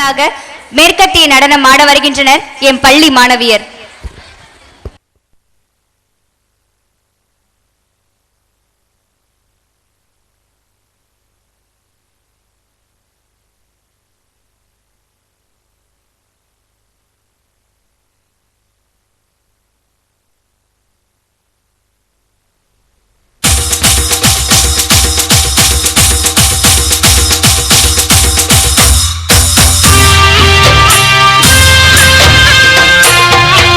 அடுத்ததாக மேற்கத்திய நடனம் ஆட வருகின்றனர் என் பள்ளி மாணவியர். Thank you.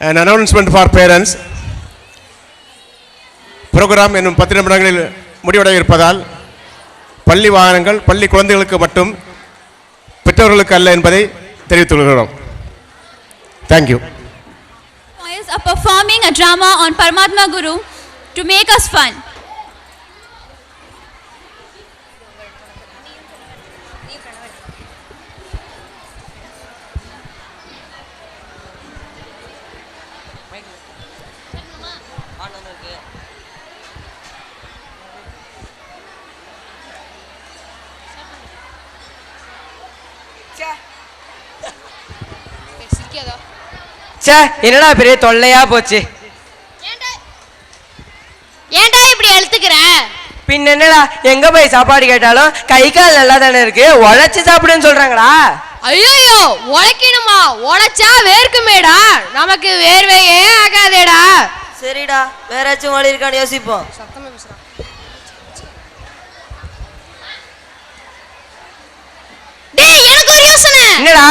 An announcement for parents. Programme இன்னும் 10 நிமிடங்களில் முடிவடைய இருப்பதால் பள்ளி வாகனங்கள் பள்ளி குழந்தைகளுக்கு மட்டும், பெற்றோர்களுக்கு அல்ல என்பதை தெரிவித்துக் கொள்கிறோம். Thank you. Boys are performing a drama on Paramatma Guru to make us fun. என்னடா பெரிய தொல்லையா போச்சு. ஏன்டா இப்படி அழுத்துக்கிற? பின் என்னடா எங்க போய் சாப்பாடு கேட்டாலும் கை கால் நல்லா தானே இருக்கு, உழைச்சு சாப்பிடுன்னு சொல்றாங்கடா. ஐயோ, உழைக்கணுமா? உழைச்சா வேர்க்குமேடா, நமக்கு வேர்வையே ஆகாதேடா. சரிடா, வேறாச்சும் வழி இருக்கான்னு யோசிப்போம். டேய், எனக்கு ஒரு யோசனை. என்னடா?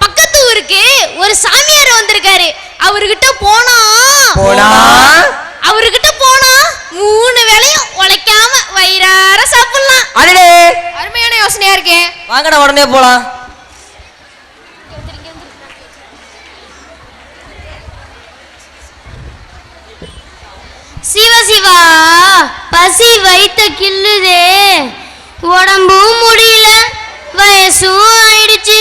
பக்கத்து ஊருக்கு ஒரு சாமியார் வந்திருக்காரு. அவர்கிட்ட போனா மூணு வேளையும் உழைக்காம வயிறார சாப்பிடலாம். அடடே, அருமையான யோசனையா இருக்கே. வாங்கடா, உடனே போலாம். சிவா, பசி வயித்த கில்லுதே, உடம்பும் முடியல, வயசும் ஆயிடுச்சு.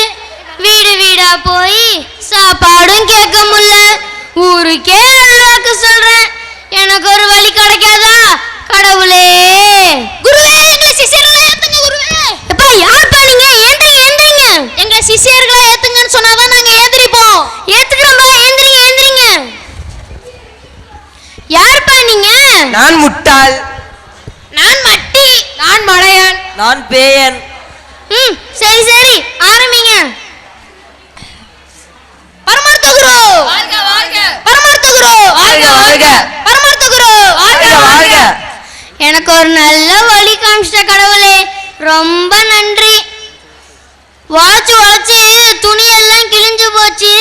வீடு வீடா போய் சாப்பாடும் கேட்க முடியல. ஊருக்கே அழுவாக்க சொல்றேன், எனக்கு ஒரு வழி கிடைக்காதா கடவுளே? குருவே, எங்க சிஷ்யர்களை ஏத்துங்க குருவே. எப்பா, யார்ப்பா நீங்க? ஏந்திரீங்க. எங்க சிஷ்யர்களை ஏத்துங்கன்னு சொன்னாதான் நாங்க ஏந்திரிப்போம். ஏத்துக்கிறோம்பா, ஏந்திரீங்க. யார்ப்பா நீங்க? நான் முட்டாள். நான் மட்டி. நான் மடையன். நான் பேயன். சரி, ஆரம்பிங்க. பரமார்த்த குரு வாழ்க வாழ்க. பரமார்த்த குரு வாழ்க வாழ்க. பரமார்த்த குரு வாழ்க வாழ்க. எனக்கு ஒரு நல்ல வழி காமிச்சிட்ட கடவுளே, ரொம்ப நன்றி. உழைச்சு துணி எல்லாம் கிழிஞ்சு போச்சு.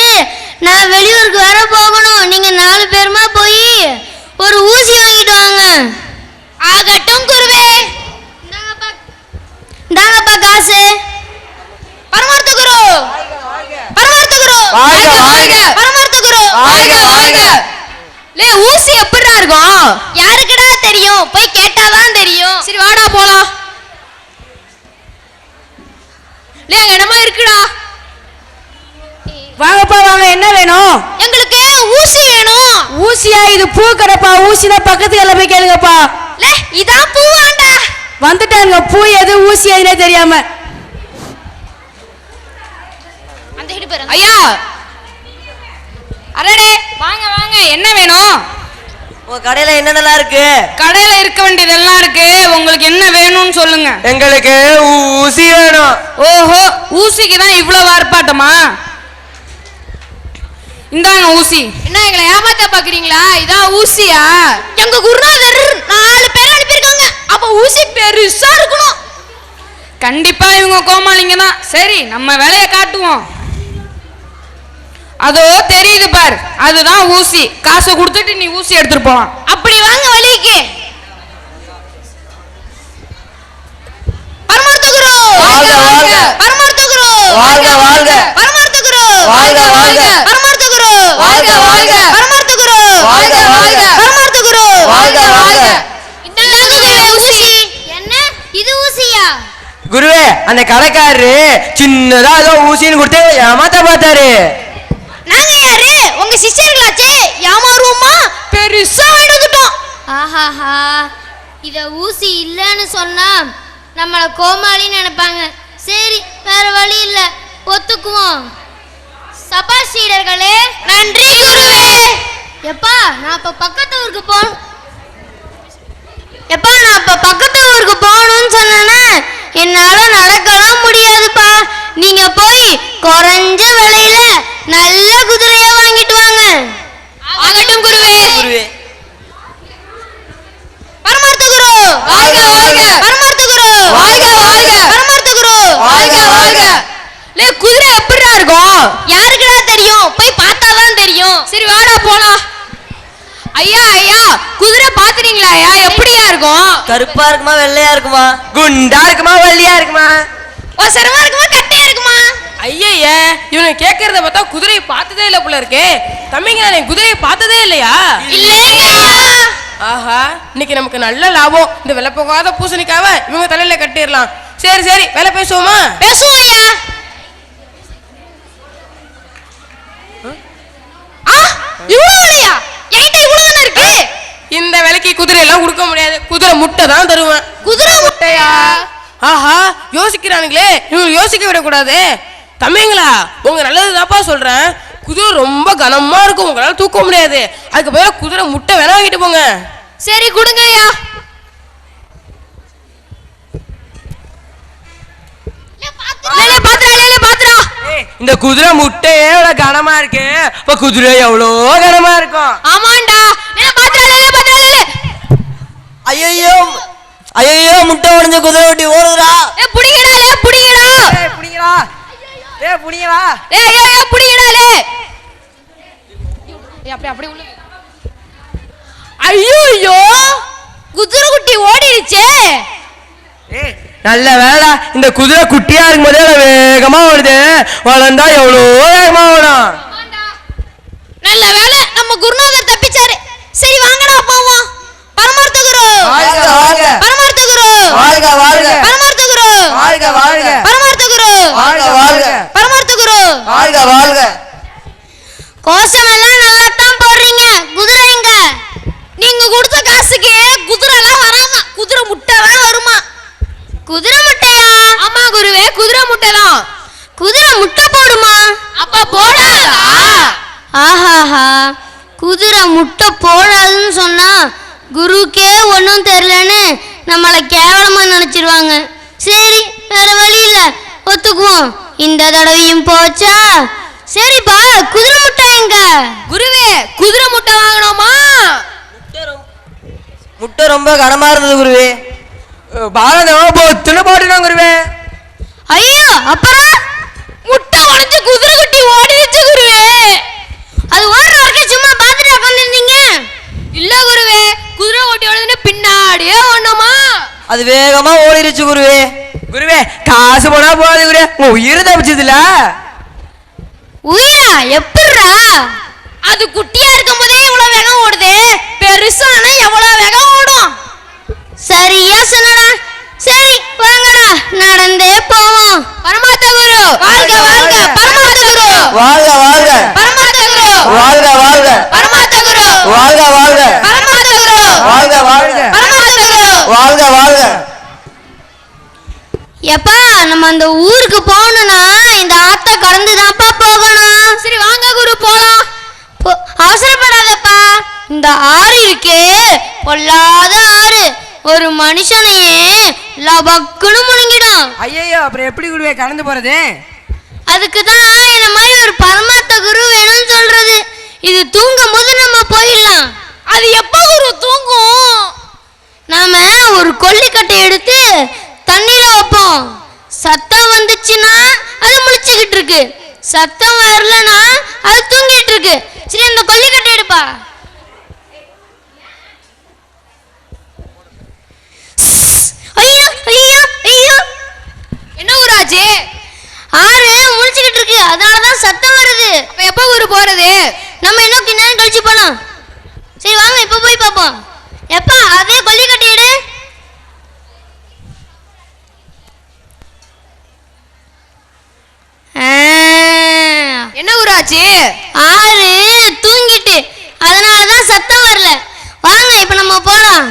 நான் வெளியூருக்கு வர போகணும். நீங்க 4 பேருமா போய் ஒரு ஊசி வாங்கிட்டு வாங்க. ஆகட்டும் குருவே. இந்தாங்கப்பா காசு. பரமார்த்த குரு பரமார்த்த குரு வாழ்க வாழ்க. பரமார்த்த குரு வாழ்க வாழ்க. லே, ஊசி எப்படிடா இருக்கும்? யாருக்குடா தெரியும்? போய் கேட்டாதான் தெரியும். சரி, வாடா போலாம். லே, அங்க என்னமா இருக்குடா? வாங்கப்பா வாங்க, என்ன வேணும்? எங்களுக்கு ஊசி வேணும். ஊசியா? இது பூ கடைப்பா. ஊசினா பக்கத்து எல்லாம் போய் கேளுங்கப்பா. லே, இதான் பூவாண்டா. வந்துட்டாங்க, பூ எது ஊசி எதுனே தெரியாம. அந்த ஹிட் பாருங்க. ஐயா, அடடே, வாங்க என்ன வேணும்? உங்க கடையில என்னென்னலாம் இருக்கு? கடையில இருக்க வேண்டியதெல்லாம் இருக்கு. உங்களுக்கு என்ன வேணும்னு சொல்லுங்க. எங்களுக்கு ஊசி வேணும். ஓஹோ, ஊசிக்கு தான் இவ்வளவு ஆர்ப்பாட்டமா? இந்தாங்க ஊசி. என்ன எங்களை ஏமாத்த பாக்குறீங்களா? இதான் ஊசியா? எங்க குருநாதர் 4 பேர் அனுப்பியிருக்காங்க. அப்ப ஊசி பெருசா இருக்கணும். கண்டிப்பா இவங்க கோமாளிங்க தான். சரி, நம்ம வேலையை காட்டுவோம். அதோ தெரியுது பார், அதுதான் ஊசி. காசை கொடுத்துட்டு நீ ஊசி எடுத்துட்டு போலாம். அப்படி வாங்க வழிக்கு. பரமார்த்த குரு வாழ்க வாழ்க. பரமார்த்த குரு வாழ்க வாழ்க. பரமார்த்த குரு வாழ்க வாழ்க. பரமார்த்த குரு வாழ்க வாழ்க. பரமார்த்த குரு வாழ்க வாழ்க. பரமார்த்த குரு வாழ்க வாழ்க. இந்தாங்க குருவே ஊசி. என்ன இது ஊசியா? குருவே, அந்த கடைக்காரரு சின்னதா ஏதோ ஊசின்னு கொடுத்து ஏமாத்த பார்த்தாரு. நாங்க யாரு? உங்க சிஷ்யர்களாச்சே, ஏமாறுவோமா? பெருசா வேண்டுட்டோம். ஆஹாஹா, இத ஊசி இல்லன்னு சொன்னா நம்மள கோமாளின்னு நினைப்பாங்க. சரி, வேற வழி இல்ல, ஒத்துக்குவோம். சபா சீடர்களே, நன்றி குருவே. எப்பா, நான் இப்ப பக்கத்து ஊருக்கு போகணும்னு சொன்னா என்னால நடக்கலாம் முடியாதுப்பா. நீங்க போய் குறைஞ்ச விலையில நல்ல குதிரையை வாங்கிட்டு வாங்க. ஆகட்டும் குருவே. பரமார்த்த குரு வாழ்க வாழ்க. பரமார்த்த குரு வாழ்க வாழ்க. பரமார்த்த குரு வாழ்க வாழ்க. குதிரை எப்படிடா இருக்கும்? யாருக்குடா தெரியும்? போய் பார்த்தாதான் தெரியும். சரி குதிரை பாத்துறீங்களாயா? எப்படியா இருக்கும்? கருப்பா இருக்குமா வெள்ளையா இருக்குமா? குண்டா இருக்குமா வெள்ளையா இருக்குமா? ஒசரமா இருக்குமா கட்டையா இருக்குமா? ஐய இவனை கேட்கறத பார்த்தா குதிரையை பார்த்ததே இல்ல போல இருக்கே. தம்பிங்க நான் குதிரையை பார்த்ததே இல்லையா? இல்லையா? ஆஹா, இன்னைக்கு நமக்கு நல்ல லாபம். இந்த வெள்ள போகாத பூசணிக்காவ இவங்க தலையில கட்டிடலாம். சரி சரி, வேலை பேசுவோமா? பேசுவோம் ஐயா. இவ்வளவு இல்லையா? என்கிட்ட இவ்வளவு இருக்கு. இந்த விலைக்கு குதிரை எல்லாம் கொடுக்க முடியாது. குதிரை முட்டை தான் தருவேன். குதிரை முட்டையா? ஆஹா, யோசிக்கிறானுங்களே, இவங்க யோசிக்க விடக்கூடாது. தம்பிங்களா, உங்க நல்லதுதாப்பா சொல்றேன். குதிரை ரொம்ப கனமா இருக்கும், உங்களால தூக்க முடியாது. அதுக்கு பதிலா குதிரை முட்டை வேணா வாங்கிட்டு போங்க. சரி கொடுங்க ஐயா. இந்த குதிரை முட்டையே எவ்வளவு கனமா இருக்கு, இப்ப குதிரை எவ்வளோ கனமா இருக்கும். ஆமாண்டா. ஐயோ ஐயோ முட்டை உடைஞ்ச குதிரை ஓட்டி ஓடுறா. புடிங்கடா புடிங்கடா. புடிங்கடா புடிங்கடா. ஐயோ புடிங்கடா. அப்படி அப்படி உள்ள. ஐயோ குதிரை குட்டி ஓடிடுச்சே. நல்ல வேலை, இந்த குதிரை குட்டியா இருக்கும் போதே வேகமா ஓடுது. வளர்ந்தா எவ்வளோ வேகமா ஓடும். நல்ல வேலை, நம்ம குருநாதர் தப்பிச்சாரு. சரி வாங்கடா போவோம். பரமார்த்த குரு வாழ்க வாழ்க. பரமார்த்த குரு வாழ்க வாழ்க. பரமார்த்த குரு வாழ்க வாழ்க. பரமார்த்த குரு வாழ்க வாழ்க. பரமார்த்த குரு வாழ்க வாழ்க. கோஷம் எல்லாம் நல்லா தான் போடுறீங்க. குதிரை எங்க? நீங்க கொடுத்த காசுக்கு குதிரை எல்லாம் வராமா, குதிரை முட்டை தான் வருமா. குதிரை முட்டையா? ஆமா குருவே, குதிரை முட்டை தான். குதிரை முட்டை போடுமா? அப்ப போடாதா? ஆஹாஹா, குதிரை முட்டை போடாதுன்னு சொன்னா குருக்கே ஒன்றும் தெரியலன்னு நம்மளை கேவலமா நினைச்சிருவாங்க. சரி வேற வழி இல்ல, ஒத்துக்குவோம். இந்த தடவையும் போச்சா? சரிப்பா, குதிரை முட்டை எங்க? குருவே, குதிரை முட்டை வாங்கணுமா? முட்டை ரொம்ப கனமா இருந்தது குருவே. பாரதம் பொத்துன்னு போட்டுனா குருவே. ஐயோ, அப்புறம் முட்டை உடைஞ்சு குதிரை குட்டி ஓடிடுச்சு குருவே. அது ஓடுற வரைக்கும் சும்மா பார்த்துட்டு உட்காந்துருந்தீங்க? இல்ல குருவே, குதிரை ஓட்டி ஓடுதுன்னு பின்னாடியே ஓடணுமா? அது வேகமா ஓடிடுச்சு குருவே. குருவே, காசு போனா போகாது குருவே, உங்க உயிர் தப்பிச்சதுல. உயிரா? எப்படிரா? அது குட்டியா இருக்கும் போதே இவ்வளவு வேகம் ஓடுது, பெருசானா எவ்வளவு வேகம் ஓடும்? சரியா சொன்னடா. சரி வாங்கடா, நடந்தே போவோம். பரமார்த்த குரு வாழ்க வாழ்க. பரமார்த்த குரு வாழ்க வாழ்க. பரமார்த்த குரு வாழ்க வாழ்க. பரமார்த்த குரு வாழ்க வாழ்க. பரமார்த்த குரு வாழ்க வாழ்க. பரமார்த்த குரு வாழ்க வாழ்க. எப்பா, நம்ம அந்த ஊருக்கு போகணும்னா இந்த ஆத்த கடந்து தான்ப்பா போகணும். சரி வாங்க குரு போலாம். அவசரப்படாதப்பா, இந்த ஆறு இருக்கே பொல்லாத ஆறு, ஒரு மனுஷனையே லபக்குன்னு முழுங்கிடும். ஐயோ, அப்புறம் எப்படி குருவே கடந்து போறது? அதுக்கு தான் இந்த மாதிரி ஒரு பரமார்த்த குரு வேணும்னு சொல்றது. இது தூங்கும் போது நம்ம போயிடலாம். அது எப்ப குரு தூங்கும்? நாம ஒரு கொல்லிக்கட்டை எடுத்து தண்ணியில வைப்போம். சத்தம் வந்துச்சுன்னா அது முழிச்சுக்கிட்டு இருக்கு, சத்தம் வரலன்னா அது தூங்கிட்டு இருக்கு. சரி அந்த கொல்லிக்கட்டை எடுப்பா. ஐயோ ஐயோ ஐயோ, என்ன ஊராச்சு? ஆறு முழிச்சுக்கிட்டு இருக்கு, அதனாலதான் சத்தம் வருது. அப்ப எப்ப ஊரு போறது? நம்ம இன்னும் கொஞ்ச நேரம் கழிச்சு போலாம். சரி வாங்க இப்ப போய் பார்ப்போம். எப்பா அதே கொல்லிக்கட்டை எடு. என்ன ஊராச்சு? ஆறு தூங்கிட்டு, அதனாலதான் சத்தம் வரல. வாங்க இப்ப நம்ம போலாம்.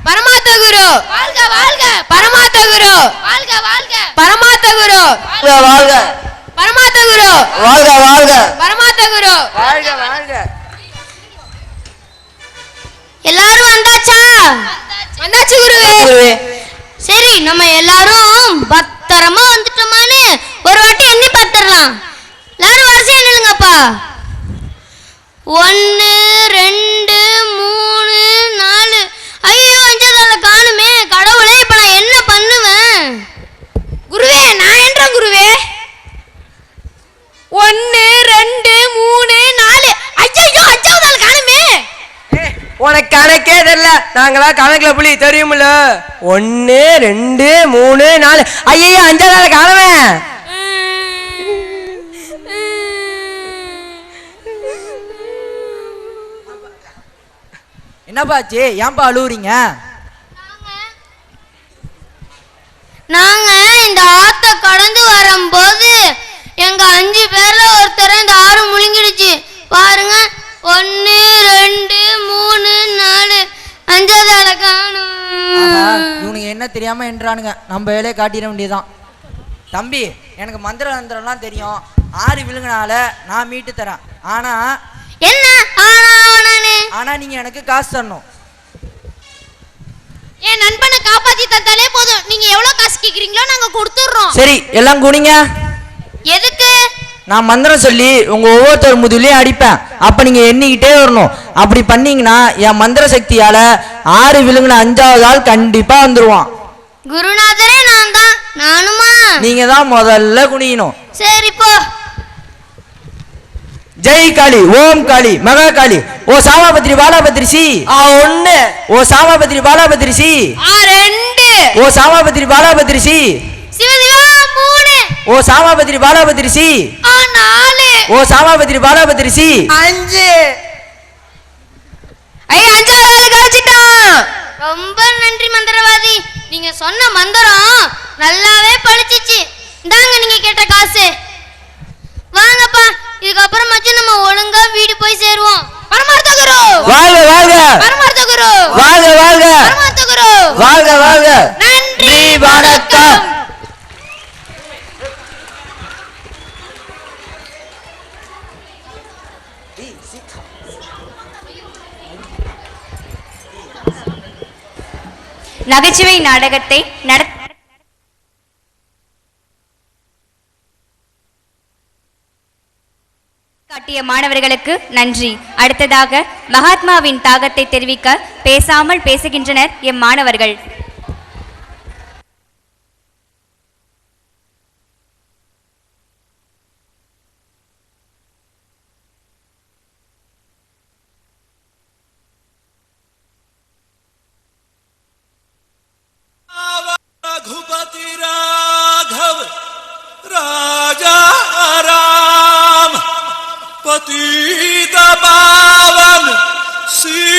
பரமார்த்த குரு வாழ்க வாழ்க. பரமார்த்த குரு வாழ்க வாழ்க. பரமார்த்த குரு வாழ்க வாழ்க. பரமார்த்த குரு வாழ்க வாழ்க. பரமார்த்த குரு வாழ்க வாழ்க. எல்லாரும் வந்தாச்சா? வந்தாச்சு குருவே. குருவே. சரி நம்ம எல்லாரும் பத்திரமா வந்துட்டோமான்னு ஒரு வாட்டி எண்ணி பார்த்துடலாம். எல்லாரும் வரிசையா நில்லுங்கப்பா. 1 2 3 4. ஐயோ அஞ்சாவதுல காணுமே, கடவுளே இப்ப நான் என்ன பண்ணுவேன்? குருவே நான் என்றேன் குருவே. 1 2 3 4. ஐயோ அஞ்சாவதுல காணுமே. உனக்கு கணக்கே தெரியல. நாங்களா கணக்குல புள்ளி தெரியுமில்ல. 1 2 3 4 ஐயோ 5ஆவது காணவேன். என்னப்பாச்சு? ஏன்பா அழுவுறீங்க? நாங்க இந்த ஆத்த கடந்து வரும்போது எங்க 5 பேர்ல ஒருத்தர் இந்த ஆறு முழுங்கிடுச்சு. பாருங்க 1 2 3 4 5ஆவது ஆளை காணும். இவனுக்கு என்ன தெரியாம என்றானுங்க. நம்ம வேலையை காட்டிட வேண்டியதுதான். தம்பி, எனக்கு மந்திரம்லாம் தெரியும். 6 விழுங்கினால நான் மீட்டு தரேன். ஆனா என்ன ஆனா நீங்க எனக்கு காசு தரணும். என் நண்பனை காப்பாத்தி தந்தாலே போதும். நீங்க எவ்வளவு காசு கேக்குறீங்களோ நாங்க கொடுத்துறோம். சரி, எல்லாம் குனிங்க. எதுக்கு? நான் மந்திரம் சொல்லி உங்க ஒவ்வொருத்தர் முதுகுலையும் அடிப்பேன். அப்ப நீங்க எண்ணிக்கிட்டே வரணும். அப்படி பண்ணீங்கன்னா என் மந்திர சக்தியால 6 விழுங்கின 5ஆவது ஆள் கண்டிப்பா வந்துருவான். குருநாதரே நான் தான். நானுமா? நீங்க தான் முதல்ல குனியணும். சரி போ. ஜெய் காளி, ஓம் காளி, மகா காளி, ஓ சாமாபத்ரி பாலாபத்ரி சி. 1 ஓ சாமாபத்ரி பாலாபத்ரி சி. 2 ஓ சாமாபத்ரி பாலாபத்ரி சி. சிவசிவா 3 ஓ சாமாபத்ரி பாலாபத்ரி சி. 4 ஓ சாமாபத்ரி பாலாபத்ரி சி. 5 ஐயா 5ஆவது ஆளு கிடைச்சிட்டான். ரொம்ப நன்றி மந்திரவாதி. நீங்க சொன்ன மந்திரம் நல்லாவே பழிச்சிச்சு. இந்தாங்க நீங்க கேட்ட காசு. வாங்கப்பா, இதுக்கப்புறமாச்சும் நம்ம ஒழுங்கா வீடு போய் சேருவோம். பரமார்த்த குரு வாழ்க வாழ்க. பரமார்த்த குரு வாழ்க வாழ்க. பரமார்த்த குரு வாழ்க வாழ்க. நன்றி வணக்கம். நகைச்சுவை நாடகத்தை காட்டிய மாணவர்களுக்கு நன்றி. அடுத்ததாக மகாத்மாவின் தாகத்தை தெரிவிக்க பேசாமல் பேசுகின்றனர் எம் மாணவர்கள். रघुपति राघव राजा राम पतित पावन सीताराम।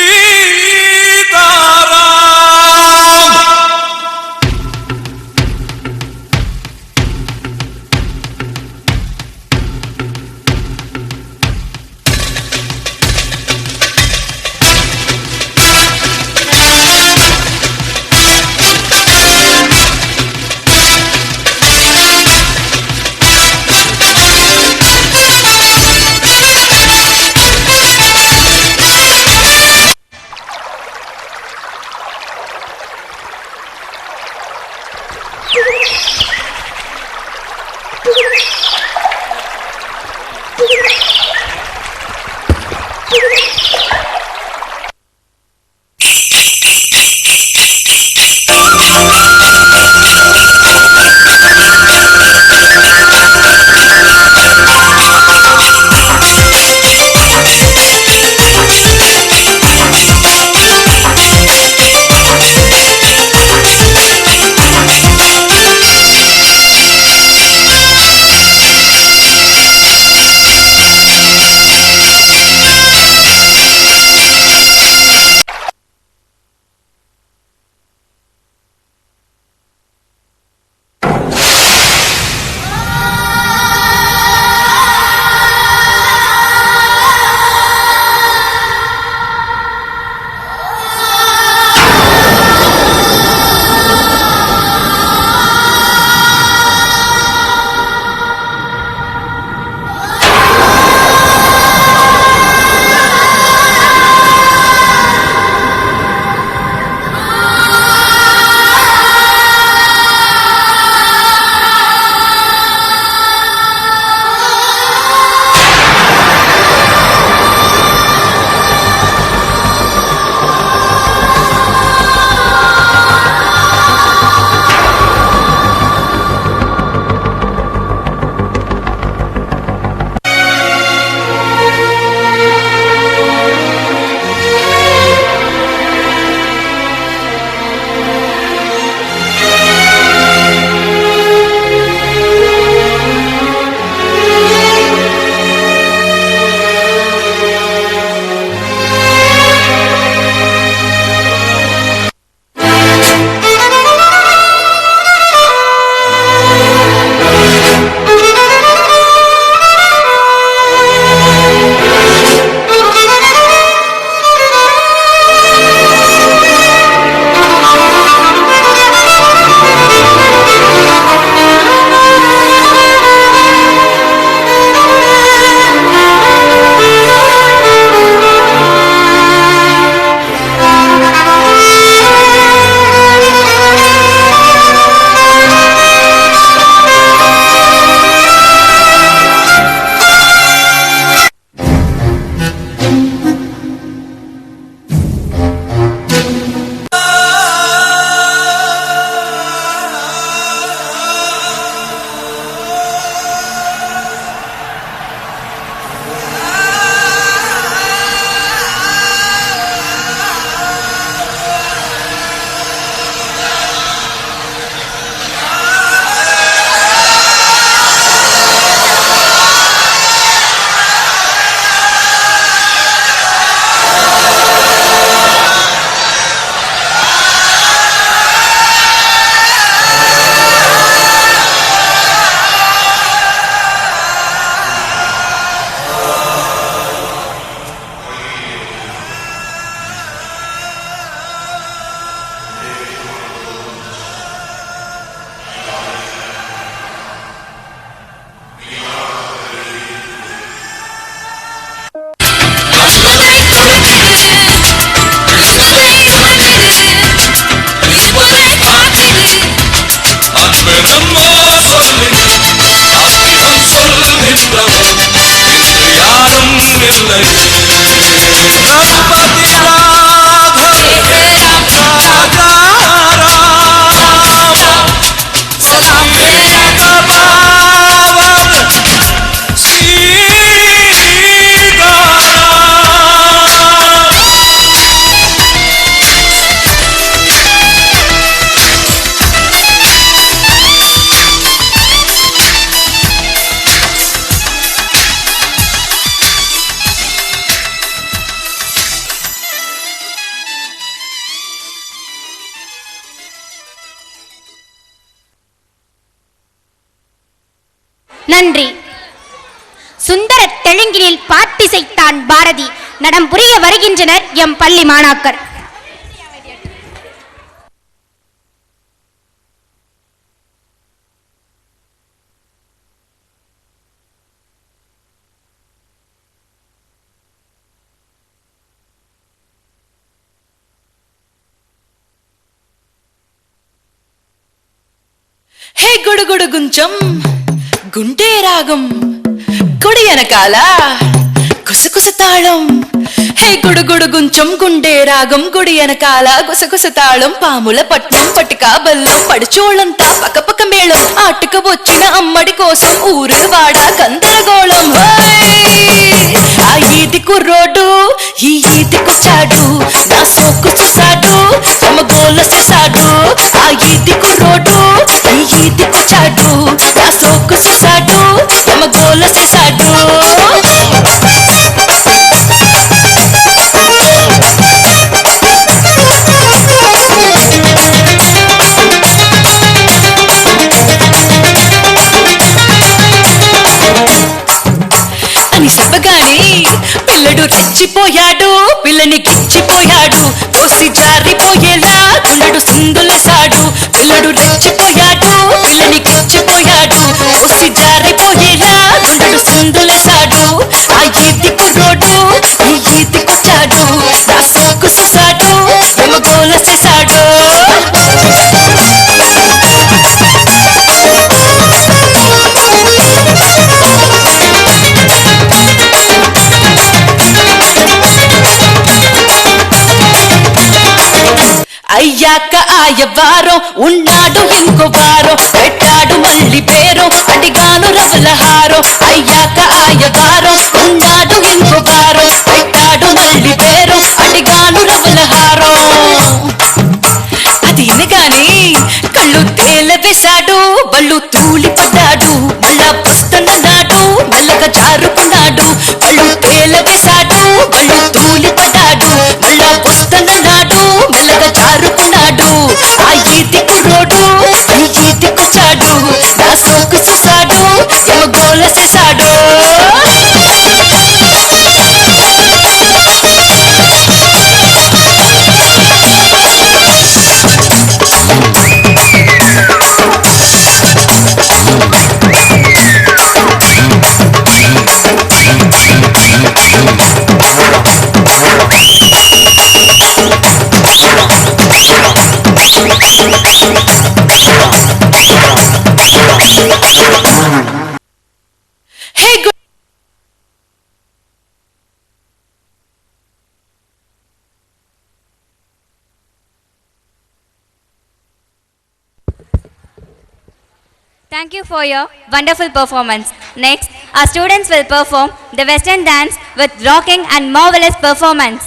நன்றி. சுந்தர தெலுங்கினில் பாட்டிசைத்தான் பாரதி. நடம் புரிய வருகின்றனர் எம் பள்ளி மாணாக்கர். హే గుడుగుడు గుంచం గుంటే రాగం గుడి వెనకాల గుసగుస తాళం. హే గుడుగుడు గుంచం గుండే రాగం గుడి వెనకాల గుసగుస తాళం. పాముల పట్నం పటికా బల్లం పడిచోళ్ళంతా పక్కపక్క మేళం. ఆటకు వచ్చిన అమ్మడి కోసం ఊరు వాడ గందరగోళం. ఆ ఈది కుర్రోడు ఈ ఈదికొచ్చాడు, నా సోకు చూసాడు తమ గోల చేశాడు. ఆ ఈది కుర్రోడు ఈ ఈదికొచ్చాడు, నా సోకు చూసాడు తమ గోల చేశాడు. అని చెప్పగానే పిల్లడు రెచ్చిపోయాడు, పిల్లని గిచ్చిపోయాడు. తోసి జారిపోయేలా గుండెడు సిందులేశాడు. పిల్లడు రెచ్చిపోయాడు, పిల్లని గిచ్చిపోయాడు. తోసి జారిపోయేలా గుండెడు సిందులేశాడు. ఆ ఈది కుర్రోడు ఈ ఈదికొచ్చాడు, నా సోకు చూసాడు ఎమగోల చేశాడు. అయ్యాక ఆయవారం ఉన్నాడు ఇంకో వారం. పెట్టాడు మళ్ళీ పేరు అడిగాను రవలహారం. అయ్యాక ఆయవారం ఉన్నాడు ఇంకో వారం. పెట్టాడు మళ్ళీ పేరు అడిగాను రవలహారం. అది వినగానే కళ్ళు తేలవేశాడు, బళ్ళు తూలిపడ్డాడు. మళ్ళా పుస్తనన్నాడు, మెల్లగా జారుకున్నాడు. కళ్ళు తేలవేశాడు, బళ్ళు తూలిపడ్డాడు. మళ్ళా పుస్తనన్నాడు, మెల్లగా జారుకున్నాడు. ఆ ఈది కుర్రోడు ఈ ఈదికొచ్చాడు, నా సోకు చూసాడు ఎమగోల చేశాడు. Hey, Thank you for your wonderful performance. Next, our students will perform the Western dance with rocking and marvelous performance.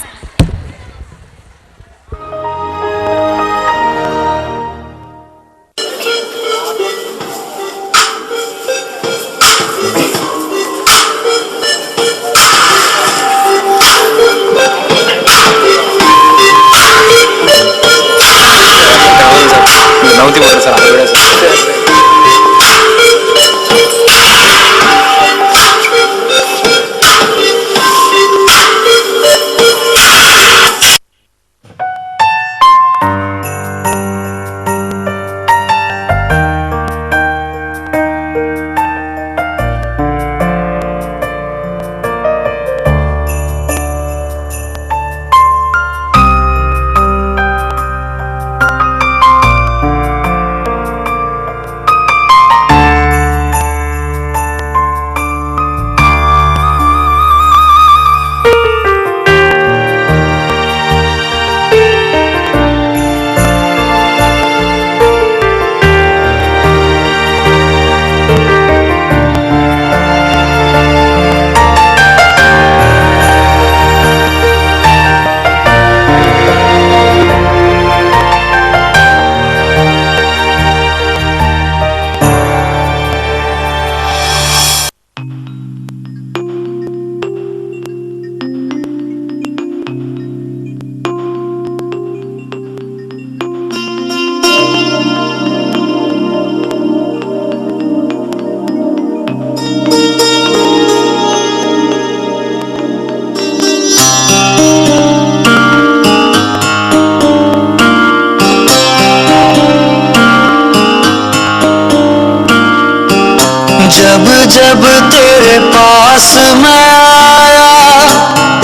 जब जब तेरे पास मैं आया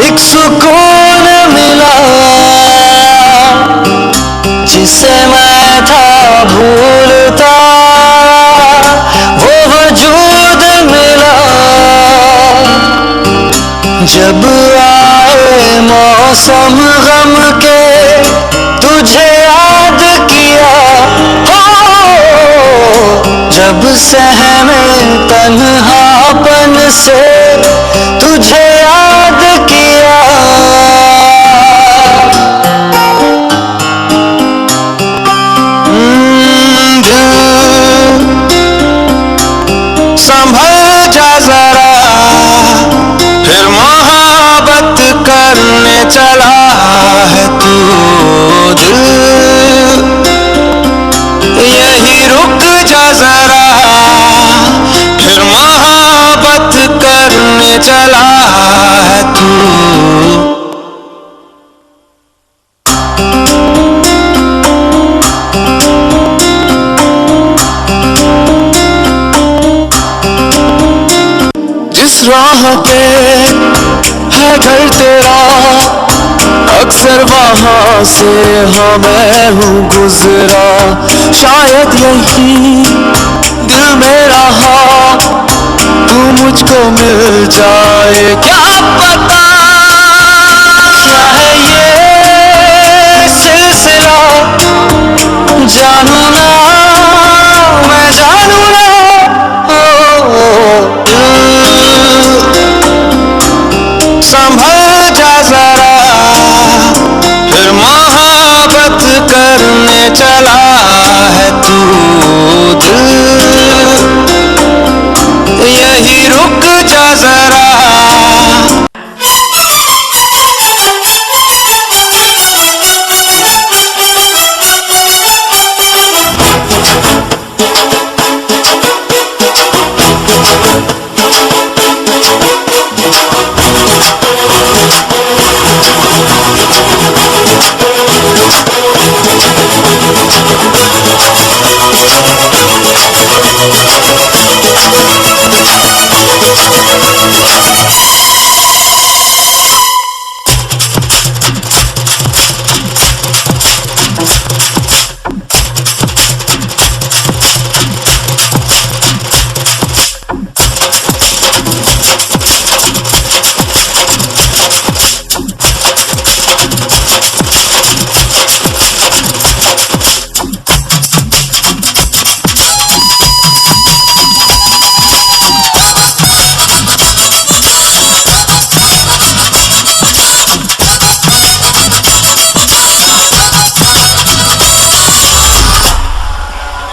एक सुकून मिला, जिसे मैं था भूलता वो वजूद मिला। जब आए मौसम गम के तुझे याद किया, जब सहमे तन्हापन से तुझे याद किया। संभल जा जरा फिर मोहब्बत करने चला है तू, यही रुक जा जरा फिर मोहब्बत करने चला है तू। जिस राह पे है घर तेरा अक्सर वहां से हाँ मैं हूँ गुजरा, शायद यही दिल में रहा तू मुझको मिल जाए, क्या पता क्या है ये सिलसिला। जानू ना मैं जानू ना, संभल जा जरा फिर मोहब्बत करने चला है तू, यही रुक जा जरा।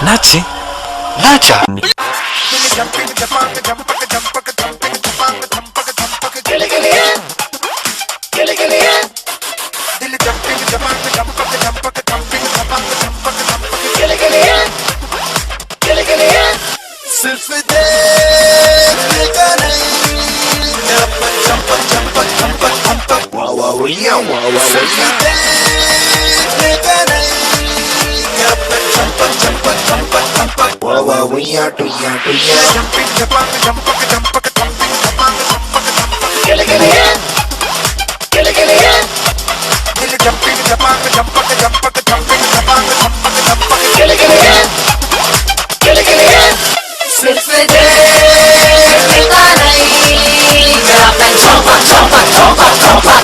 नाचे नाचा सिर्फ देखने का नहीं, सिर्फ देखने का नहीं, सिर्फ देखने का नहीं, चंपा चंपा चंपा चंपा।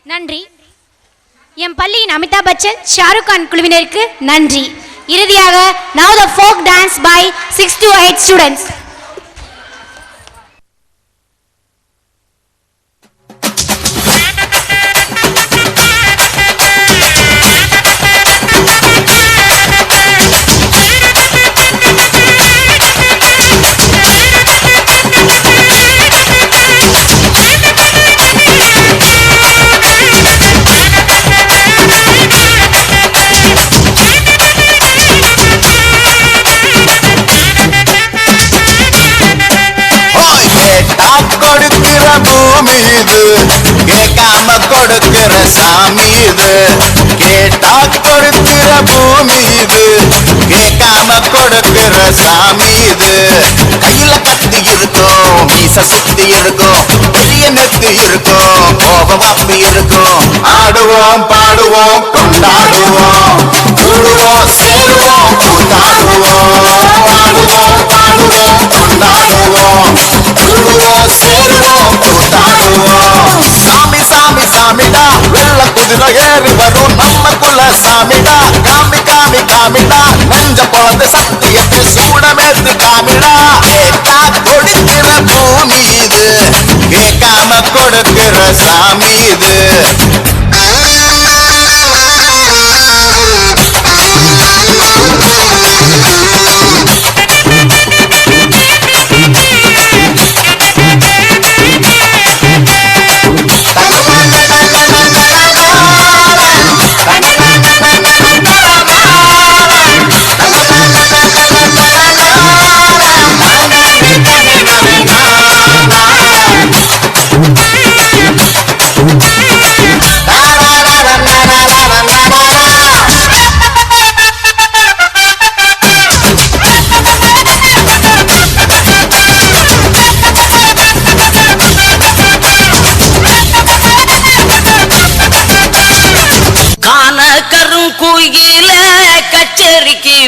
நன்றி. என் பள்ளியின் அமிதாப் பச்சன், ஷாருக் கான் குழுவினருக்கு நன்றி. இறுதியாக now the folk dance by 6 to 8 students. பூமி இது கேட்காம கொடுக்கிற சாமி இது கேட்டா கொடுக்கிற பூமி இது கேட்காம கொடுக்கிற சாமி இது கையில கத்தி இருக்கும் மீச சுத்தி இருக்கும் பெரிய நெத்தி இருக்கும் கோபவாப்பி இருக்கும் ஆடுவோம் பாடுவோம் கொண்டாடுவோம் கூடுவோம் சேருவோம் கூத்தாடுவோம் ஆடுவோம் பாடுவோம் கொண்டாடுவோம் கூடுவோம் சேருவோம் கூத்தாடுவோம் சாமி சாமி சாமிடா வெள்ள குதிரை ஏறி வரும் நம்ம குல சாமிடா காமி காமி காமிடா நெஞ்ச பிறந்த சத்தியத்தை சூடமேத்து காமிடா கேட்டா கொடுக்கிற பூமி இது கேட்காம கொடுக்கிற சாமி இது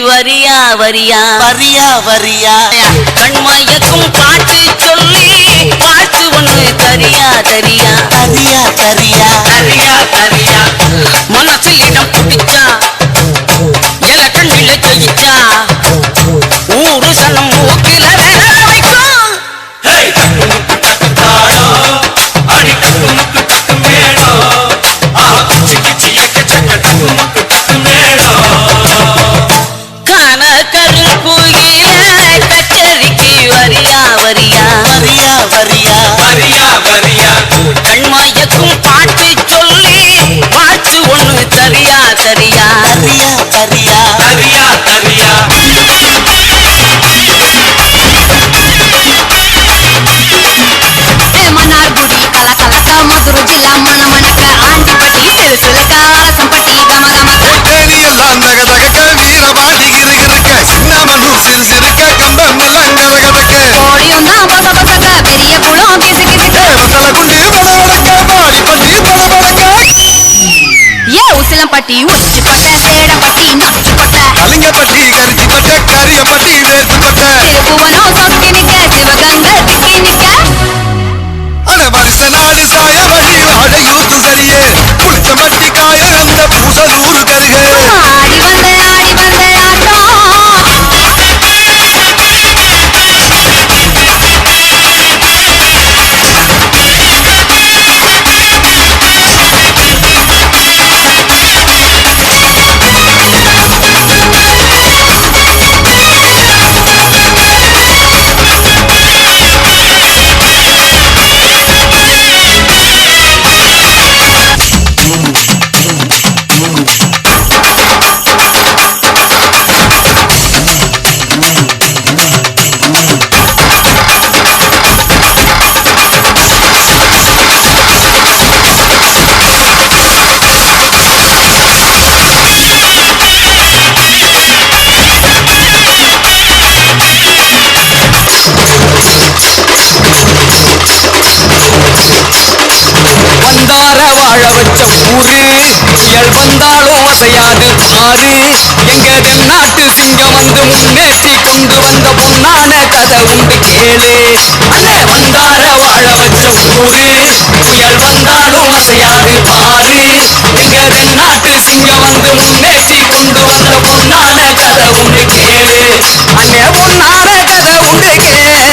வரியா வரியா வரியா வரியா கண்மயக்கும் பாட்டு சொல்லி பாட்டு ஒண்ணு தரியா தரியா தரியா தரியா தரியா தரியா மனசில் இடம் பிடிச்சா எல கண்ணில ஜெயிச்சா ஊரு சனம் மூக்கில வைக்கும் அடி டக்கு முக்கு டக்கு மேளம் கிச்சி கிச்சி எக்க சக்க டக்கு முக்கு டக்கு மேளம் கச்சேரிக்கு வரியா வரியா வரியா வரியா வரியா வரியா கண்மயக்கும் பாட்டு சொல்லி பாட்டு ஒண்ணு தரியா தரியா தரியா தரியா தரியா தரியா மன்னார்குடி கல கலக்க மதுரை ஜில்லா மன மணக்க ஆண்டிப்பட்டி சிறு சிறுக்க அரசம்பட்டி கம கமக்க தேனியெல்லாம் தக தகக்க வீரபாடி கிருகிருக்க சின்னமனூர் சிறு சிறுக்க கம்பம் எல்லாம் கதகதக்க கோழியும் தான் பொச பொசக்க பெரிய குளம் கிசு கிசுக்க வத்தல குண்டி படபடக்க பாடிப்பட்டி படபடக்க ஏ உசிலம்பட்டி உச்சிப்பட்ட சேடப்பட்டி நச்சுப்பட்ட கலிங்கப்பட்டி கரிச்சிப்பட்ட கரியப்பட்டி வேர்த்துப்பட்ட திருப்புவனம் சொக்கி நிக்க சிவகங்கை திக்கி நிக்க அட வருஷ நாடு சாய வழி அடையூத்து சரியே புளிச்ச மட்டி காய அந்த பூசலூரு கருகே ஆடி வந்த ஆட்டம் வந்தார வாழ வச்ச ஊரு புயல் வந்தாலும் அசையாது ஆறு எங்க தென்னாட்டு சிங்கம் வந்து முன்னேற்றி கொண்டு வந்த பொன்னான கதை உண்டு கேளு அண்ணே வந்தார வாழ வச்ச ஊரு புயல் வந்தாலும் அசையாது ஆறு தென்னாட்டு சிங்கம் வந்து முன்னேற்றி கொண்டு வந்த பொன்னான கதை உண்டு கேளு அங்கே பொன்னான கதை உண்டு கேளு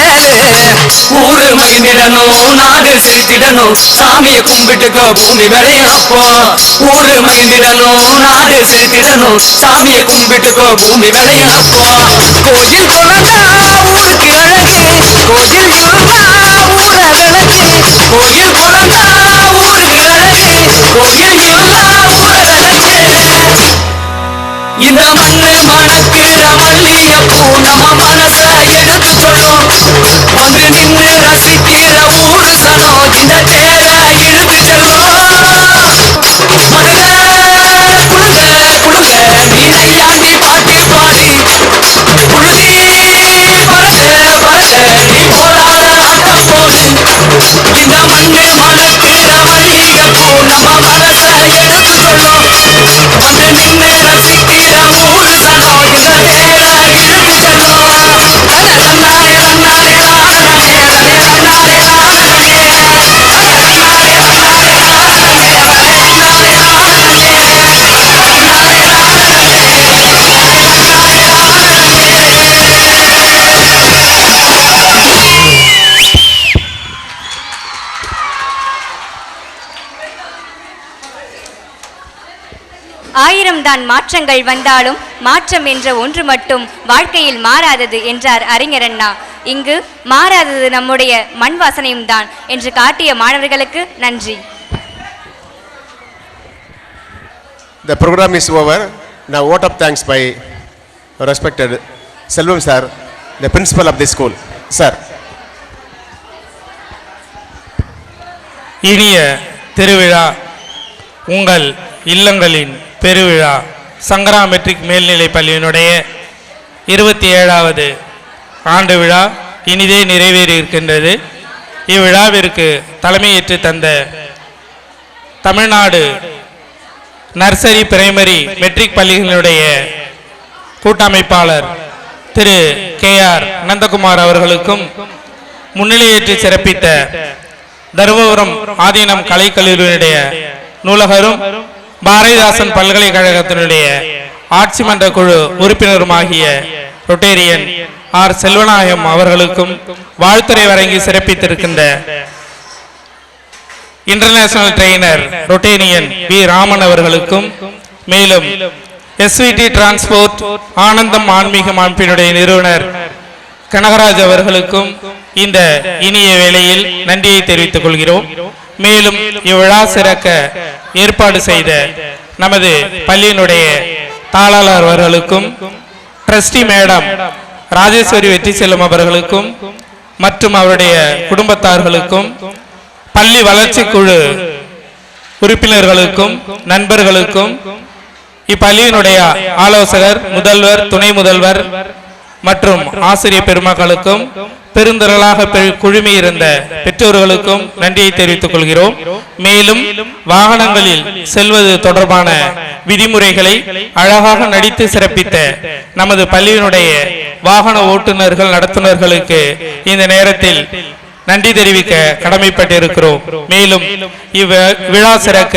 ஊரு மகிழ்ந்திடணும் நாடு சிரித்திடணும் சாமியை கும்பிட்டுக்கோ பூமி விளையப்போ ஊரு மகிழ்ந்திடணும் நாடு சிரித்திடணும் சாமியை கும்பிட்டுக்கோ பூமி விளையப்போ கோயில் குழந்தா ஊருக்கு அழகு கோயில் இருந்தா ஊர விளக்கு கோயில் குழந்தா ஊருக்கு அழகு கோயில் இருந்தா ஊர விளக்கு இந்த மண்ணு மணக்கிற மல்லிகைப்பூ நம்ம மனச எடுத்து சொல்லும் வந்து நின்று ரசிக்கிற ஊரு சனம் இந்த தேர இழுத்து செல்லும் மதுரை குடுங்க குடுங்க நீரையாண்டி பாட்டு பாடி புழுதி பறக்க பறக்க நீ போராட ஆட்டம் போடு இந்த மண்ணு மணக்கிற மல்லிகைப்பூ நம்ம மனச எடுத்து சொல்லும் வந்து நின்று ரசிக்கிற ஊரு சனம் இந்த தேர இழுத்து செல்லும் தன்னாரே தன்னாரே நானே தன்னாரே ஆயிரம் தான் மாற்றங்கள் வந்தாலும் மாற்றம் என்ற ஒன்று மட்டும் வாழ்க்கையில் மாறாதது என்றார் அறிஞர் அண்ணா. இங்கு மாறாதது நம்முடைய மண் வாசனையும் தான் என்று காட்டிய மாணவர்களுக்கு நன்றி. The program is over. Now vote of thanks by respected Selvam sir, the principal of this school. Sir. இனிய திருவிழா, உங்கள் இல்லங்களின் பெருவிழா சங்கரா மெட்ரிக் மேல்நிலைப் பள்ளியினுடைய 27வது ஆண்டு விழா இனிதே நிறைவேறி இருக்கின்றது. இவ்விழாவிற்கு தலைமையேற்று தந்த தமிழ்நாடு நர்சரி பிரைமரி மெட்ரிக் பள்ளிகளுடைய கூட்டமைப்பாளர் திரு KR நந்தகுமார் அவர்களுக்கும், முன்னிலையேற்று சிறப்பித்த தருமபுரம் ஆதீனம் கலைக்கல்லூரியினுடைய நூலகரும் பாரதிதாசன் பல்கலைக்கழகத்தினுடைய ஆட்சி மன்ற குழு உறுப்பினருமாகிய ரொட்டேரியன் ஆர் செல்வநாயகம் அவர்களுக்கும் வாழ்த்துரை வழங்கி சிறப்பித்திருக்கின்ற international trainer Rotarian V Raman அவர்களுக்கும், மேலும் SVT டிரான்ஸ்போர்ட் ஆனந்தம் ஆன்மீக அமைப்பினுடைய நிறுவனர் கனகராஜ் அவர்களுக்கும் இந்த இனிய வேளையில் நன்றியை தெரிவித்துக் கொள்கிறோம். மேலும் இவ்விழா சிறக்க ஏற்பாடு செய்த நமது பள்ளியினுடைய தாளாளர் அவர்களுக்கும், ட்ரஸ்டி மேடம் ராஜேஸ்வரி வெற்றி செல்லும் அவர்களுக்கும் மற்றும் அவருடைய குடும்பத்தார்களுக்கும், பள்ளி வளர்ச்சி குழு உறுப்பினர்களுக்கும், நண்பர்களுக்கும், இப்பள்ளியினுடைய ஆலோசகர், முதல்வர், துணை முதல்வர் மற்றும் ஆசிரியர் பெருமக்களுக்கும், பெருந்திரளாக குழுமியிருந்த பெற்றோர்களுக்கும் நன்றியை தெரிவித்துக் கொள்கிறோம். மேலும் வாகனங்களில் செல்வது தொடர்பான விதிமுறைகளை அழகாக நடித்து சிறப்பித்த நமது பள்ளியினுடைய வாகன ஓட்டுநர்கள், நடத்துனர்களுக்கு இந்த நேரத்தில் நன்றி தெரிவிக்க கடமைப்பட்டிருக்கிறோம். மேலும் இவ்விழா சிறக்க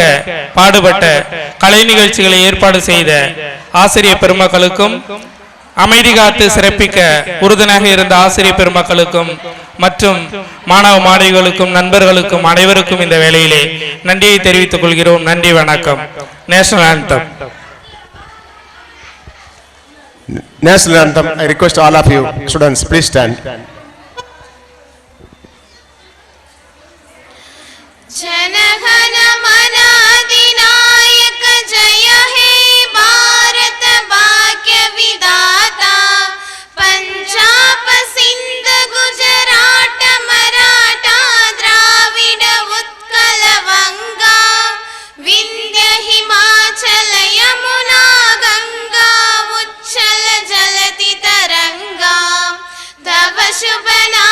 பாடுபட்ட கலை நிகழ்ச்சிகளை ஏற்பாடு செய்த ஆசிரியர் பெருமக்களுக்கும், அமைதி காத்து சிறப்பிக்க உறுதுணையாக இருந்த ஆசிரியர் பெருமக்களுக்கும் மற்றும் மாணவ மாணவிகளுக்கும், நண்பர்களுக்கும் அனைவருக்கும் இந்த வேளையிலே நன்றியை தெரிவித்துக் கொள்கிறோம். நன்றி, வணக்கம். National anthem. National anthem. I request all of you students, please stand. जनगण मन अधिनायक जय हे भारत भाग्य विधाता पंजाब सिंध गुजरात मराठा द्राविड उत्कल वंगा विंध्य हिमाचल यमुना गंगा उच्चल जलति तरंगा तव शुभ नाम